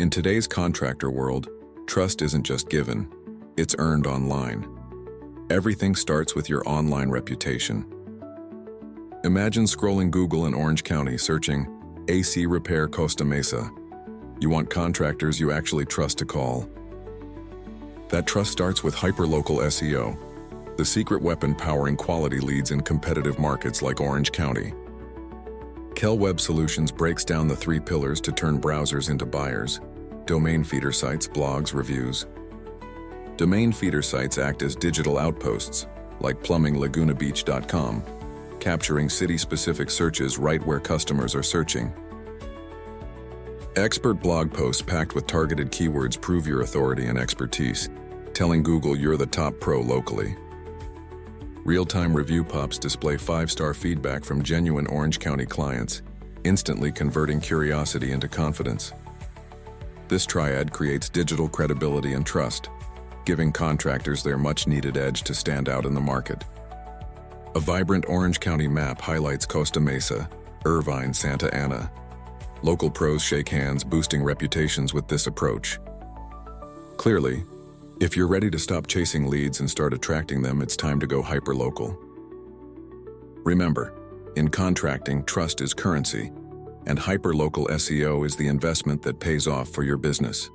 In today's contractor world, trust isn't just given, it's earned online. Everything starts with your online reputation. Imagine scrolling Google in Orange County searching AC repair Costa Mesa. You want contractors you actually trust to call. That trust starts with hyperlocal SEO, the secret weapon powering quality leads in competitive markets like Orange County. Kell Web Solutions breaks down the 3 pillars to turn browsers into buyers: domain feeder sites, blogs, reviews. Domain feeder sites act as digital outposts, like plumbinglagunabeach.com, capturing city-specific searches right where customers are searching. Expert blog posts packed with targeted keywords prove your authority and expertise, telling Google you're the top pro locally. Real-time review pops display 5-star feedback from genuine Orange County clients, instantly converting curiosity into confidence. This triad creates digital credibility and trust, giving contractors their much-needed edge to stand out in the market. A vibrant Orange County map highlights Costa Mesa, Irvine, Santa Ana. Local pros shake hands, boosting reputations with this approach. Clearly, if you're ready to stop chasing leads and start attracting them, it's time to go hyperlocal. Remember, in contracting, trust is currency, and hyperlocal SEO is the investment that pays off for your business.